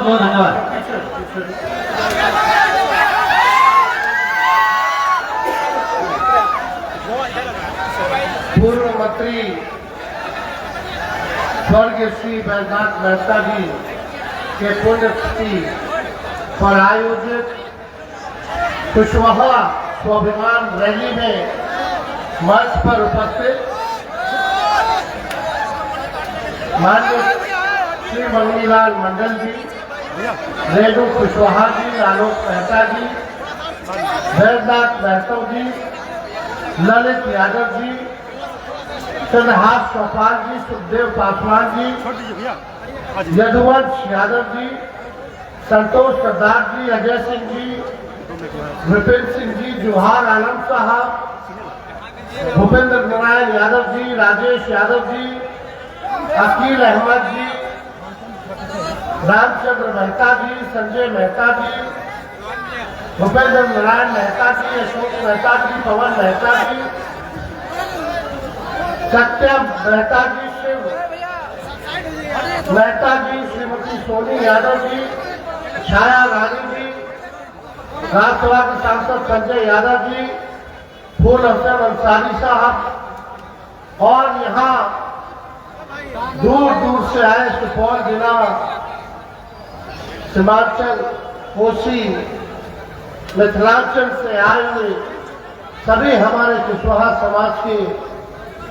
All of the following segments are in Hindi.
बहुत धन्यवाद। पूर्व मंत्री स्वर्गीय श्री बैजनाथ मेहता जी के पुण्यतिथि पर आयोजित कुशवाहा स्वाभिमान रैली में मंच पर उपस्थित माननीय श्री मंगनीलाल मंडल जी, रेणु कुशवाहा जी, आलोक मेहता जी, बैजनाथ महतो जी, ललित यादव जी, चंद्रहास चौपाल जी, सुखदेव पासवान जी, यदुवंश यादव जी, संतोष सरदार जी, अजय सिंह जी, विपिन सिंह जी, जोहार आलम साहब, भूपेंद्र नारायण यादव जी, राजेश यादव जी, अकील अहमद जी, रामचंद्र मेहता जी, संजय मेहता जी, भूपेंद्र नारायण मेहता जी, अशोक मेहता जी, पवन मेहता जी, सत्यम मेहता जी, शिव मेहता जी, श्रीमती सोनी यादव जी, छाया रानी जी, राज्यसभा के सांसद संजय यादव जी, फूल हसन अंसारी साहब और यहाँ दूर दूर से आए सुपौल जिला, सीमांचल, कोसी, मिथिलांचल से आए हुए सभी हमारे कुशवाहा समाज के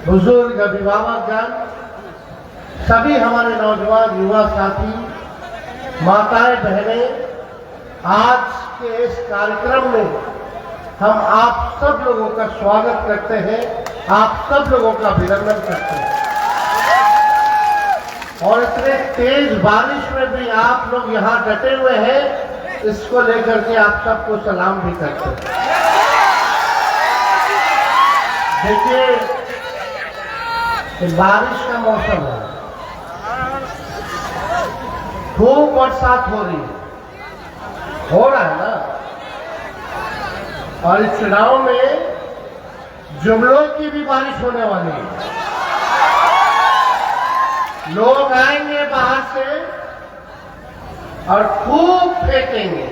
बुजुर्ग, अभिभावकगण, सभी हमारे नौजवान युवा साथी, माताएं, बहनें, आज के इस कार्यक्रम में हम आप सब लोगों का स्वागत करते हैं, आप सब लोगों का अभिनंदन करते हैं। और इतने तेज बारिश में भी आप लोग यहाँ डटे हुए हैं, इसको लेकर के आप सबको सलाम भी करते हैं। देखिए, बारिश का मौसम है, खूब बरसात हो रही है, हो रहा है ना। और इस चुनाव में जुमलों की भी बारिश होने वाली है। लोग आएंगे बाहर से और खूब फेंकेंगे,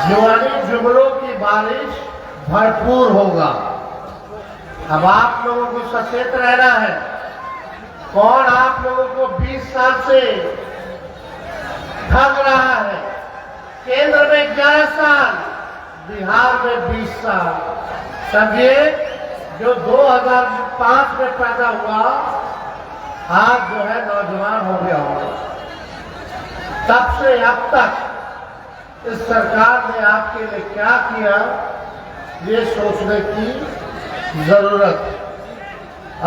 जुआनी जुमलों की बारिश भरपूर होगा। अब आप लोगों को सचेत रहना है। कौन आप लोगों को 20 साल से ठग रहा है? केंद्र में 11 साल, बिहार में 20 साल। समझिए, जो 2005 में पैदा हुआ, आज जो है नौजवान हो गया होगा। तब से अब तक इस सरकार ने आपके लिए क्या किया, ये सोचने की जरूरत है।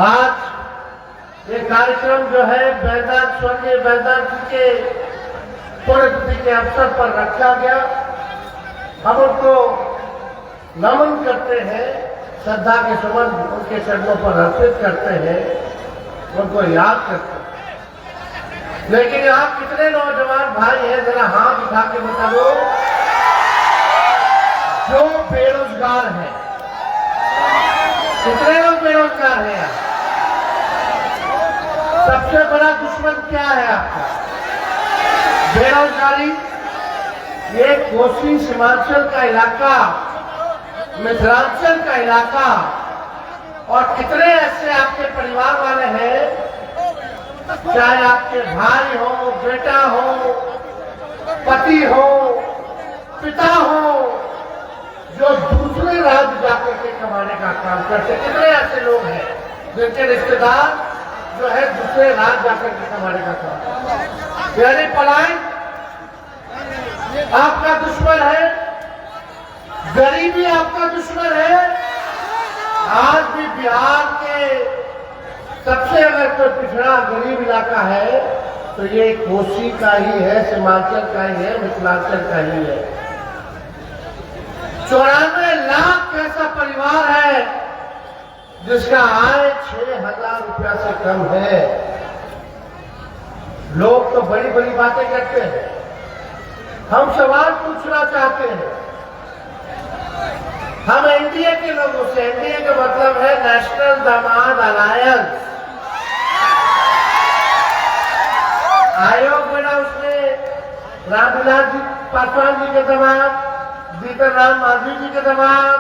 आज ये कार्यक्रम जो है बैजनाथ, स्वर्गीय बैजनाथ जी के पुण्यतिथि के अवसर पर रखा गया। हम उनको नमन करते हैं, श्रद्धा के सुमन उनके चरणों पर अर्पित करते हैं, उनको याद करते हैं। लेकिन यहाँ कितने नौजवान भाई हैं, जरा हाथ उठा के बता दो, जो बेरोजगार हैं? कितने लोग बेरोजगार हैं यहाँ? सबसे बड़ा दुश्मन क्या है आपका? बेरोजगारी। ये कोसी सीमांचल का इलाका, मिथिलांचल का इलाका, और कितने ऐसे आपके परिवार वाले हैं, चाहे आपके भाई हो, बेटा हो, पति हो, पिता हो, जो दूसरे राज्य जाकर के कमाने का काम करते। कितने ऐसे लोग हैं जिनके रिश्तेदार जो है दूसरे राज्य जाकर के कमाने का काम करते। यानी पलायन आपका दुश्मन है, गरीबी आपका दुश्मन है। आज भी बिहार के सबसे अगर कोई पिछड़ा गरीब इलाका है तो ये कोसी का ही है, सीमांचल का ही है, मिथिलांचल का ही है। 94 लाख ऐसा परिवार है जिसका आय 6,000 रुपया से कम है। लोग तो बड़ी बड़ी बातें करते हैं। हम सवाल पूछना चाहते हैं, हम एनडीए के लोगों से, एनडीए का मतलब है नेशनल दामाद अलायंस, आयोग बना उसमें रामविलास जी पासवान जी के दामाद, जीतन राम मांझी जी के दामाद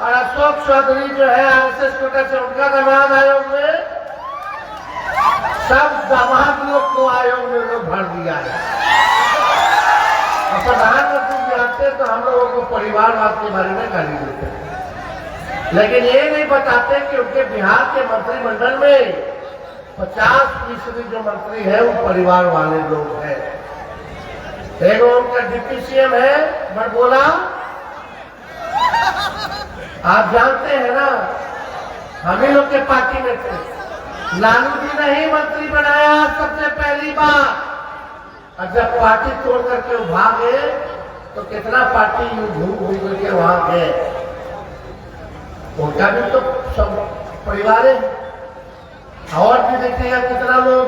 और अशोक चौधरी जो है आरएसएस कोटा से उनका दामाद आयोग में, सब दामाद लोग को आयोग में लोग भर दिया है। और प्रधानमंत्री जी आते तो हम लोगों को परिवारवाद के बारे में गाली देते हैं, लेकिन ये नहीं बताते कि उनके बिहार के मंत्रिमंडल में 50% जो मंत्री है वो परिवार वाले लोग हैं। एक उनका डिप्टी सीएम है बड़बोला, आप जानते हैं ना, हम ही लोग के पार्टी में थे। लालू जी ने ही मंत्री बनाया सबसे पहली बार, और जब पार्टी तोड़ करके वो भागे तो कितना पार्टी घूम घूम करके वहां गए। उनका भी तो सब परिवार है, और भी देखिएगा कितना लोग।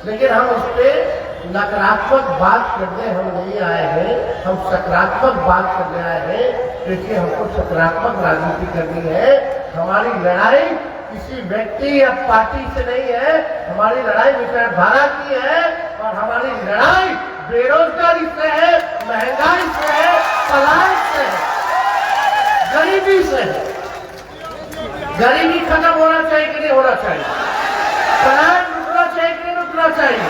लेकिन हम उस पर नकारात्मक बात करने हम नहीं आए हैं, हम सकारात्मक बात करने आए हैं, क्योंकि हमको सकारात्मक राजनीति करनी है। हमारी लड़ाई किसी व्यक्ति या पार्टी से नहीं है, हमारी लड़ाई विचारधारा की है, और हमारी लड़ाई बेरोजगारी से है, महंगाई से है, पलायन से है, गरीबी से है। गरीबी खत्म होना चाहिए कि नहीं होना चाहिए? पलायन रुकना चाहिए कि नहीं रुकना चाहिए?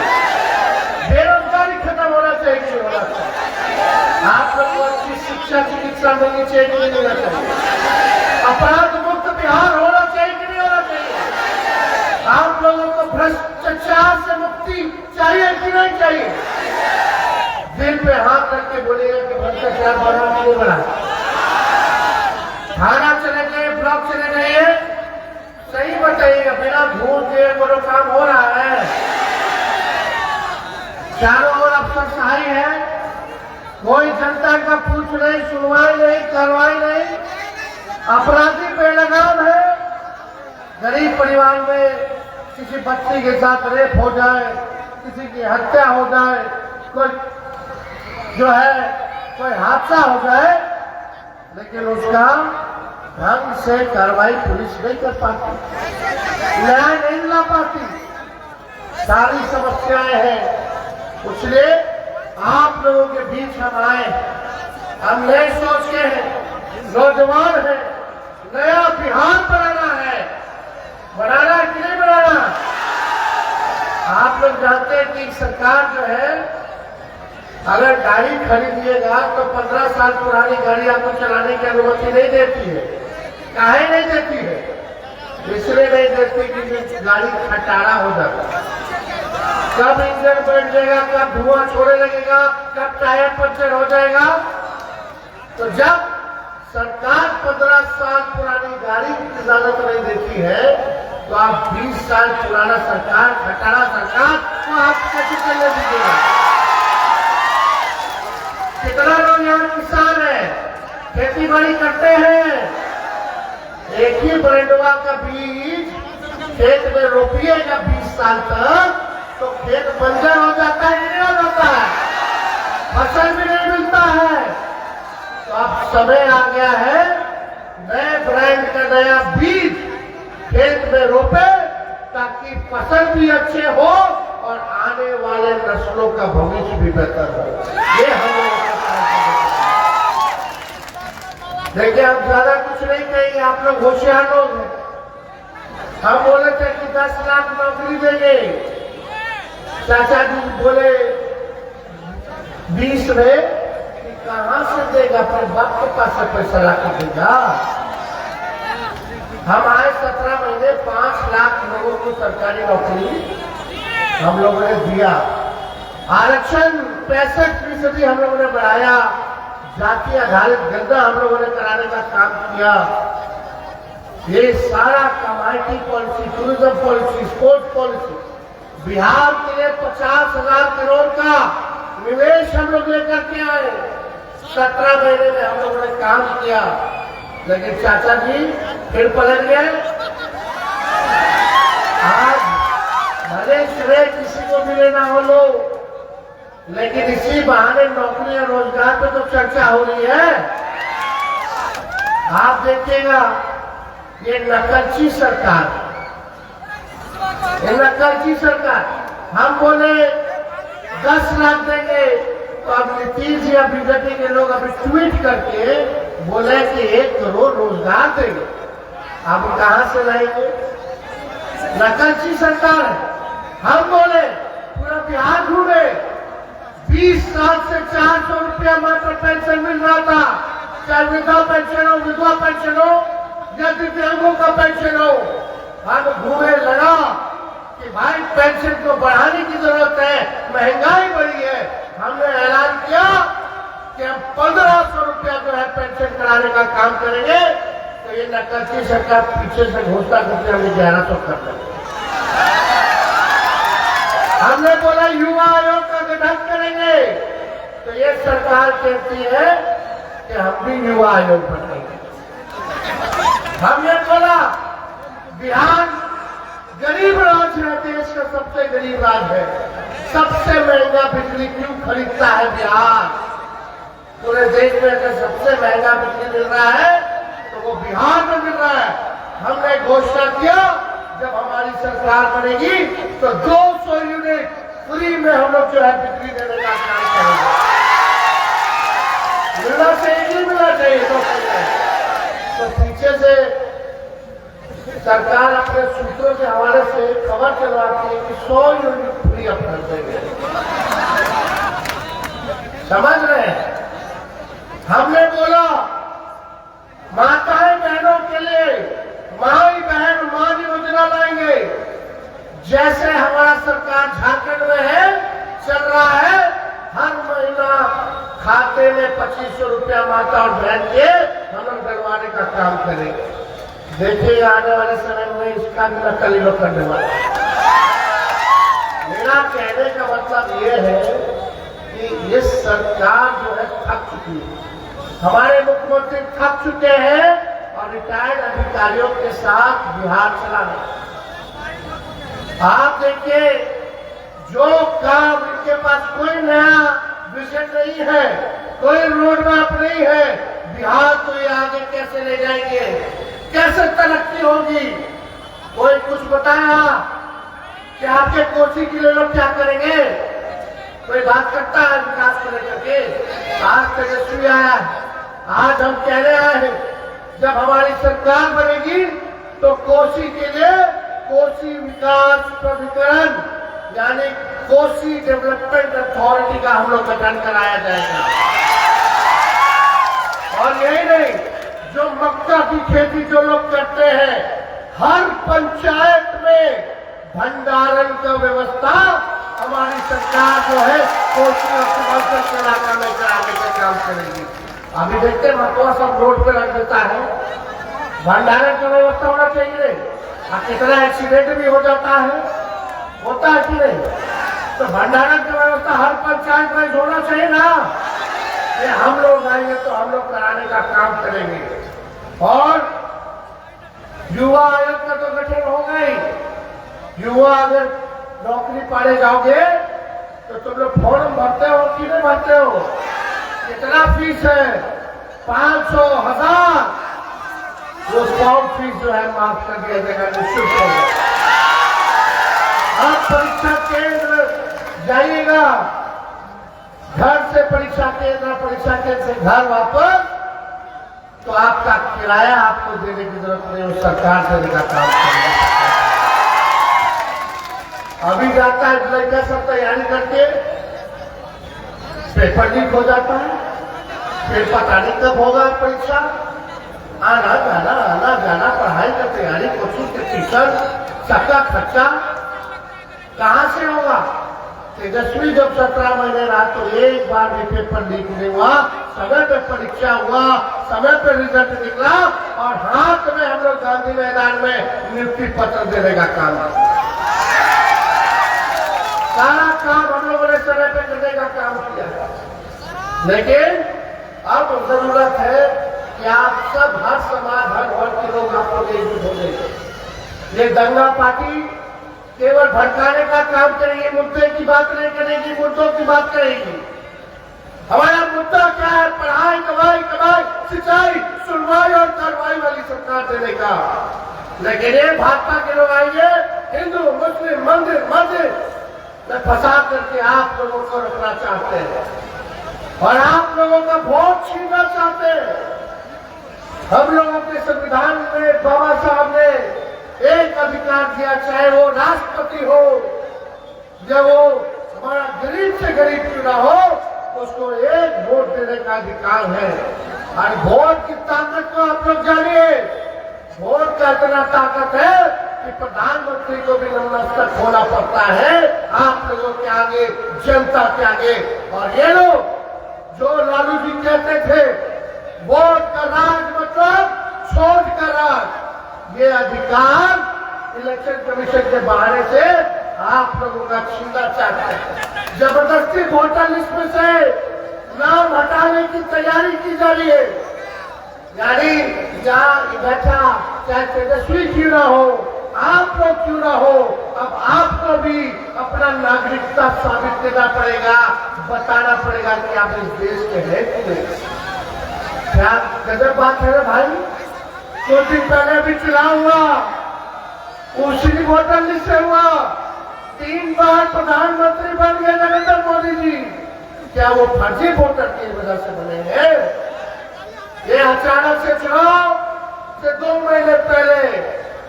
बेरोजगारी खत्म होना चाहिए कि नहीं होना चाहिए? आप लोग को अच्छी शिक्षा चिकित्सा मिलनी चाहिए कि नहीं मिलना चाहिए? अपराध मुक्त बिहार होना चाहिए कि नहीं होना चाहिए? आप लोगों को भ्रष्टाचार से मुक्ति चाहिए कि नहीं चाहिए? दिल पे हाथ रख के बोलेगा कि भ्रष्टाचार बना कि नहीं बना? थाना चले गए, ब्लॉक चले गए, सही बताइएगा, बिना घूस दिए कोनो काम हो रहा है? चारों ओर अफसरशाही है, कोई जनता का पूछ नहीं, सुनवाई नहीं, कार्रवाई नहीं, अपराधी बेलगाम है। गरीब परिवार में किसी बच्ची के साथ रेप हो जाए, किसी की हत्या हो जाए, कोई जो है कोई हादसा हो जाए, लेकिन उसका ढंग से कार्रवाई पुलिस नहीं कर पाती, न्याय नहीं दिला पाती, सारी समस्याएं हैं। इसलिए आप लोगों के बीच हम आए, हम नए सोच के हैं, नौजवान हैं, नया बिहार बनाना है। बनाना कि नहीं बनाना? आप लोग जानते हैं कि सरकार जो है, अगर गाड़ी खरीदिएगा तो 15 साल पुरानी गाड़ी आपको चलाने की अनुमति नहीं देती है। काहे नहीं देती है? इसलिए नहीं देती कि गाड़ी खटारा हो जाता, कब इंजन बैठ जाएगा, कब धुआं छोड़ने लगेगा, कब टायर पंचर हो जाएगा। तो जब सरकार 15 साल पुरानी गाड़ी की इजाजत नहीं देती है, तो आप 20 साल पुराना सरकार, खटारा सरकार को आप कैसे चलने दीजिएगा? कितना लोग यहाँ किसान है, खेती बाड़ी करते हैं, एक ही ब्रांडवा का बीज खेत में रोपिएगा 20 साल तक तो खेत बंजर हो जाता है, नहीं हो जाता है, फसल भी नहीं मिलता है। तो अब समय आ गया है, नए ब्रांड का नया बीज खेत में रोपे, ताकि फसल भी अच्छे हो और आने वाले नस्लों का भविष्य भी बेहतर हो। ये हम लोग देखिए, हम ज्यादा कुछ नहीं कहेंगे, आप लोग होशियार लोग हैं। हम बोले थे कि 10 लाख नौकरी देंगे, चाचा जी बोले 20 में, कि कहां से देगा, अपने बाप के पास से पैसा ला के देगा। हम आए 17 महीने 5 लाख लोगों को सरकारी नौकरी हम लोगों ने दिया। आरक्षण 65% हम लोगों ने बढ़ाया, जाति आधारित गंगा हम लोगों ने कराने का काम किया। ये सारा community policy, tourism policy, sports policy, Bihar के लिए 50,000 करोड़ का निवेश हम लोग लेकर के आए। 17 महीने में हम लोगों ने काम किया, लेकिन चाचा जी फिर पलट गए। आज भले श्रेय किसी को मिले ना हो लोग, लेकिन इसी बहाने नौकरी और रोजगार पे तो चर्चा हो रही है। आप देखिएगा, ये नकलची सरकार, ये नकलची सरकार। हम बोले 10 लाख देंगे, तो अब नीतीश जी या बीजेपी के लोग अभी ट्वीट करके बोले कि 1 करोड़ रोजगार देंगे। अब कहां से लाएंगे? नकलची सरकार है। हम बोले पूरा बिहार ढूंढे, 20 साल से 400 रुपया मात्र पेंशन मिल रहा था, चाहे वृद्धा पेंशन हो, विधवा पेंशन हो या दिव्यांगों का पेंशन हो। हम घूमे लगा कि भाई पेंशन को बढ़ाने की जरूरत है, महंगाई बढ़ी है। हमने ऐलान किया कि हम 1500 रुपया जो है पेंशन कराने का काम करेंगे। तो ये नकलची सरकार पीछे से घोषणा करके हमें 1100 कर देंगे। हमने बोला युवा आयोग का गठन करेंगे, तो ये सरकार कहती है कि हम भी युवा आयोग बनाएंगे। हमने बोला बिहार गरीब राज्य है, देश का सबसे गरीब राज्य है, सबसे महंगा बिजली क्यों खरीदता है बिहार? पूरे देश में अगर सबसे महंगा बिजली मिल रहा है तो वो बिहार में मिल रहा है। हमने घोषणा किया जब हमारी सरकार बनेगी तो 200 यूनिट फ्री में हम लोग जो है बिजली देने का काम करेंगे। मिलना चाहिए, नहीं मिलना चाहिए तो पीछे से सरकार अपने सूत्रों के हवाले से खबर चलवाती है कि 100 यूनिट फ्री अब कर देंगे। समझ रहे हैं? हमने बोला माताएं बहनों के लिए माई बहन मान योजना लाएंगे, जैसे हमारा सरकार झारखंड में है चल रहा है। हर महीना खाते में 2500 रुपया माता और बहन के हम लोग डलवाने का काम करेंगे। देखिए आने वाले समय में इसका भी नकल लोग करने वाला। मेरा कहने का मतलब ये है कि ये सरकार जो है थक चुकी है। हमारे मुख्यमंत्री थक चुके हैं और रिटायर्ड अधिकारियों के साथ बिहार चला गया। आप देखिए जो काम इनके पास कोई नया विजन नहीं है, कोई रोड मैप नहीं है, बिहार को ये आगे कैसे ले जाएंगे, कैसे तरक्की होगी। कोई कुछ बताया कि आपके कोसी के लिए लोग क्या करेंगे? कोई बात करता है विकास को लेकर के? आज तेजस्वी आया, आज हम कहने आए हैं जब हमारी सरकार बनेगी तो कोसी के लिए कोसी विकास प्राधिकरण यानी कोसी डेवलपमेंट अथॉरिटी का हम लोग गठन कराया जाएगा। और यही नहीं, जो मक्का की खेती जो लोग करते हैं, हर पंचायत में भंडारण का व्यवस्था हमारी सरकार जो है कोसी और सीमांचल के इलाका में कराने का काम करेगी। अभी देखते हैं मकुआ सब रोड पे रख देता है, भंडारण का व्यवस्था होना चाहिए। कितना एक्सीडेंट भी हो जाता है, होता है कि नहीं? तो भंडारण की व्यवस्था हर पंचायत में होना चाहिए ना। ये हम लोग आएंगे तो हम लोग कराने का काम करेंगे। और युवा आयोग का तो गठन हो गई। युवा अगर नौकरी पाने जाओगे तो तुम लोग फॉर्म भरते हो कि नहीं भरते हो? कितना फीस है? 500, 1000। वो फॉर्म फीस जो है माफ कर दिया जाएगा, निःशुल्क होगा। आप परीक्षा केंद्र जाइएगा, घर से परीक्षा केंद्र से घर वापस, तो आपका किराया आपको देने की जरूरत नहीं, वो सरकार देने का काम करेगी। अभी जाता है लड़का सब तैयारी करके, पेपर लीक हो जाता है, फिर पता नहीं कब होगा परीक्षा। आना जाना पढ़ाई का तैयारी, कोचिंग के टीचर, सबका खर्चा कहां से होगा? तेजस्वी जब 17 महीने रहा तो एक बार भी पेपर लीक नहीं हुआ, समय पे परीक्षा हुआ, समय पे रिजल्ट निकला और हाथ में हम लोग गांधी मैदान में नियुक्ति पत्र देने का काम किया। सारा काम हम लोगों ने समय पे करने का काम किया। लेकिन अब जरूरत है कि आप सब हर समाज हर वर्ग के लोग आपको एकजुट हो जाए। ये दंगा पार्टी केवल भड़काने का काम करेगी, मुद्दे की बात नहीं करेगी, मुद्दों की बात करेगी। हमारा मुद्दा क्या है? पढ़ाई, कमाई, सिंचाई, सुनवाई और कार्रवाई वाली सरकार देने का। लेकिन ये भाजपा के लोग आएंगे, हिंदू मुस्लिम मंदिर मस्जिद में फंसा करके आप लोगों को रखना चाहते हैं और आप लोगों का वोट छीनना चाहते हैं। हम लोगों के संविधान में बाबा साहब ने एक अधिकार दिया, चाहे वो राष्ट्रपति हो, जब वो हमारा गरीब से गरीब क्यों ना हो, उसको एक वोट देने का अधिकार है। और वोट की ताकत को आप लोग जानिए। वोट का इतना ताकत है कि प्रधानमंत्री को भी नतमस्तक होना पड़ता है आप लोगों के आगे, जनता के आगे। और ये लोग जो लालू जी कहते थे वोट का राज मतलब छोड़ का राज, ये अधिकार इलेक्शन कमीशन के बहाने से आप लोगों का छीनना चाहते हैं। जबरदस्ती वोटर लिस्ट में से नाम हटाने की तैयारी की जा रही है। यानी यहाँ बैठा चाहे तेजस्वी क्यों ना हो, आप लोग क्यों ना हो, अब आपको भी अपना नागरिकता साबित करना पड़ेगा, बताना पड़ेगा कि आप इस देश के हैं कि नहीं। क्या गजब बात है भाई। कुछ दिन पहले भी चुनाव हुआ, उसी वोटर लिस्ट से हुआ, 3 बार प्रधानमंत्री बन गए नरेंद्र मोदी जी। क्या वो फर्जी वोटर की वजह से बने हैं? ये अचानक से चुनाव से 2 महीने पहले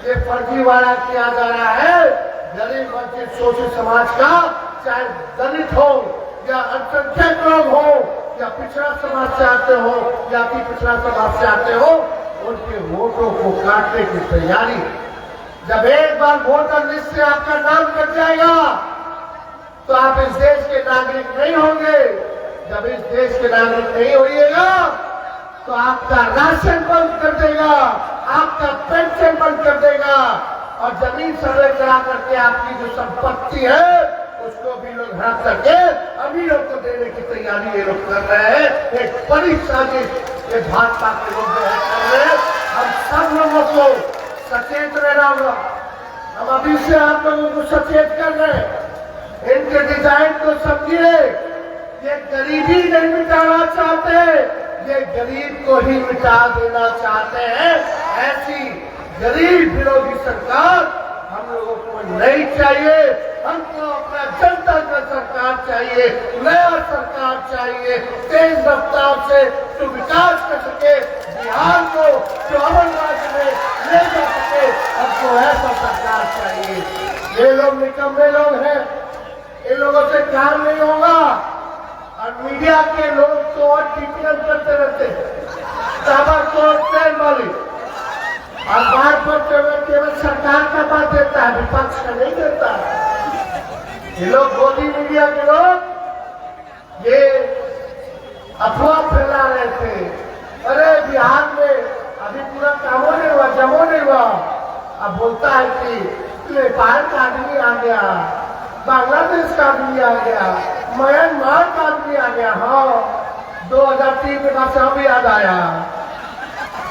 ये फर्जीवाड़ा किया जा रहा है। गरीब वंचित शोषित समाज का, चाहे दलित हो या अल्पसंख्यक लोग हो या पिछड़ा समाज से आते हो या कि पिछड़ा समाज से आते हो, उनके वोटों को काटने की तैयारी। जब एक बार वोटर लिस्ट से आपका नाम कट जाएगा तो आप इस देश के नागरिक नहीं होंगे। जब इस देश के नागरिक नहीं होइएगा तो आपका राशन बंद कर देगा, आपका पेंशन बंद कर देगा और जमीन सर्वे करा करके आपकी जो संपत्ति है उसको भी लोग हड़प करके अमीरों को देने की तैयारी ये लोग कर रहे हैं। एक बड़ी साजिश ये भाजपा के लोग जो है कर रहे हैं। हम सब लोगों को सचेत रहना होगा। हम अभी से आप लोगों को सचेत कर रहे हैं। इनके डिजाइन को समझिए। ये गरीबी नहीं मिटाना चाहते, ये गरीब को ही मिटा देना चाहते हैं। ऐसी गरीब विरोधी सरकार हम लोगों को नहीं चाहिए। हमको अपना जनता का सरकार चाहिए, नया सरकार चाहिए, तेज रफ्तार से जो विकास कर सके, बिहार को जो अमन राज्य में ले जा सके, हमको ऐसा सरकार चाहिए। ये लोग निकम्मे लोग हैं, इन लोगों से काम नहीं होगा। और मीडिया के लोग तो और टिप्पणी करते रहते हैं, ताबड़तोड़ तेल वाली, और बार पर केवल सरकार का बात देता है, विपक्ष का नहीं देता। ये लोग गोदी मीडिया के लोग ये अफवाह फैला रहे थे, अरे बिहार में अभी पूरा कामों नहीं हुआ, जमो नहीं हुआ। अब बोलता है कि नेपाल का आदमी आ गया, बांग्लादेश का आदमी आ गया, म्यांमार का आदमी आ गया। हाँ, 2003 के बाद से हम याद आया।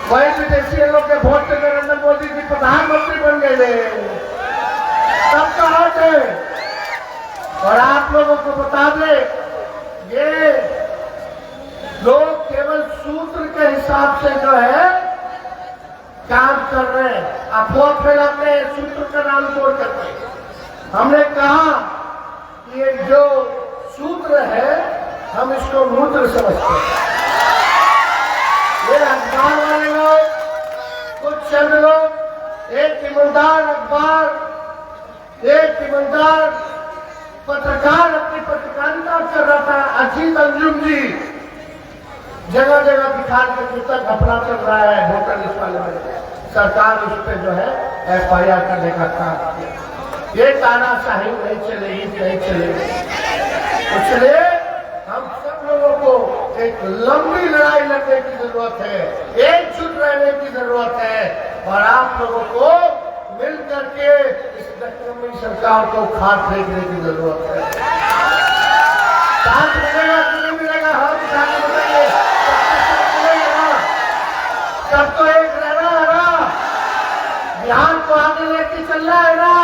वही विदेशी लोग के वोट से नरेंद्र मोदी जी प्रधानमंत्री बन गए। सबका हक है। और आप लोगों को बता दें, ये लोग केवल सूत्र के हिसाब से जो है काम कर रहे हैं, अफवाह फैलाते हैं, सूत्र का नाम तोड़ करते हैं। हमने कहा कि ये जो सूत्र है हम इसको मूत्र समझते हैं। ये अखबार वाले लोग, कुछ चंद लोग, एक ईमानदार अखबार, एक ईमानदार पत्रकार अपनी पत्रकारिता कर रहा था, अजीत अंजुम जी, जगह जगह बिखार के पुस्तक घपला चल रहा है वोटर लिस्ट वाले में। सरकार उस पर जो है FIR करने का काम किया। ये तानाशाही नहीं चलेगी, नहीं चलेगी। इसलिए हम सब लोगों को एक लंबी लड़ाई लड़ने की जरूरत है, एकजुट रहने की जरूरत है और आप लोगों को मिल करके इस नकली सरकार को खाद फेंकने की जरूरत है। साथ मिलेगा कि नहीं मिलेगा, हम साथ मिलेंगे, सब तो एक रहना है ना। बिहार को आगे लेके चलना है ना,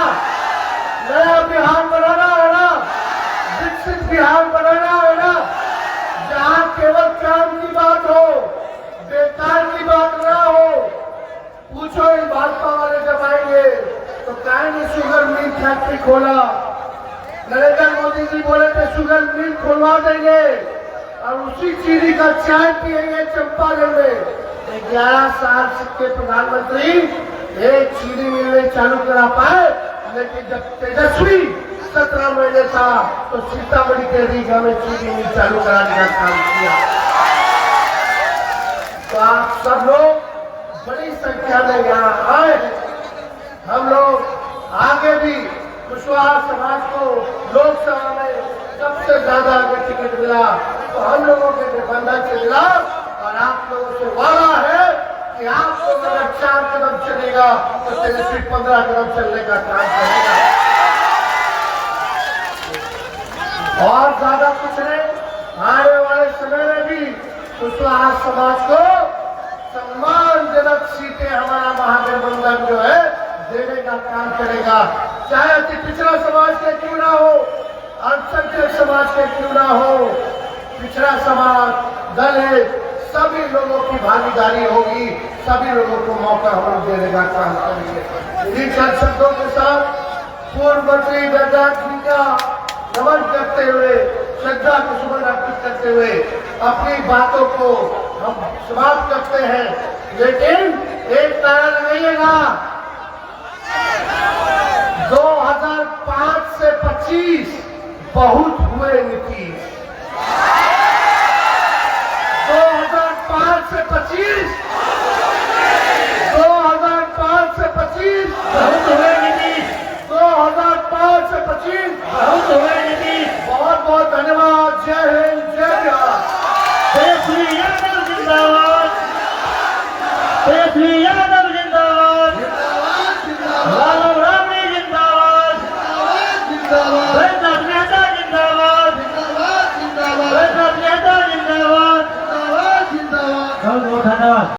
नया बिहार बनाना है ना, विकसित बिहार बनाना है ना, जहाँ केवल काम की बात हो, बेकार की बात ना हो। पूछो इन भाजपा वाले जब आएंगे तो काहे ने शुगर मिल फैक्ट्री खोला, नरेंद्र मोदी जी बोले थे शुगर मिल खुलवा देंगे और उसी चीनी का चाय पिएंगे चंपारण में। 11 साल के प्रधानमंत्री एक चीनी मिल नहीं चालू करा पाए, लेकिन जब तेजस्वी 17 महीने था तो सीतामढ़ी के रीगा में चीनी मिल चालू कराने का काम किया। तो आप सब लोग बड़ी संख्या में यहाँ आए। हम लोग आगे भी कुशवाहा समाज को लोकसभा में सबसे ज्यादा अगर टिकट मिला तो हम लोगों के निबंधन से मिला, और आप लोगों से वादा है कि आप लोग अगर 4 कदम चलेगा तो तेजस्वी 15 कदम चलने का काम करेगा। और ज्यादा कुछ नहीं, आने वाले समय में भी कुशवाहा समाज को सम्मानजनक सीटें हमारा महागठबंधन जो है देने का काम करेगा। चाहे अति पिछड़ा समाज के क्यों ना हो, अल्पसंख्यक समाज के क्यों ना हो, पिछड़ा समाज, दलित, सभी लोगों की भागीदारी होगी, सभी लोगों को मौका हम लोग देने का काम करेंगे। इन्हीं चंद शब्दों के साथ पूर्व मंत्री वैद्यनाथ जी का नमन करते हुए, श्रद्धा को सुमन अर्पित करते हुए अपनी बातों को हम समाप्त करते हैं। लेकिन एक नारा लगाइएगा, 2005 से 25 बहुत हुए नीतीश। 2005 से 25 2005 से 25 बहुत हुए नीतीश। 2005 से 25 बहुत हुए नीतीश। बहुत बहुत धन्यवाद। जय हिंद, जय बिहार। तेजस्वी यादव जिंदाबाद। तेजस्वी यादव जिंदाबाद। लालू रामी जिंदाबाद। वैद्यनाथ मेहता जिंदाबाद। वैद्यनाथ मेहता जिंदाबाद। बहुत बहुत धन्यवाद।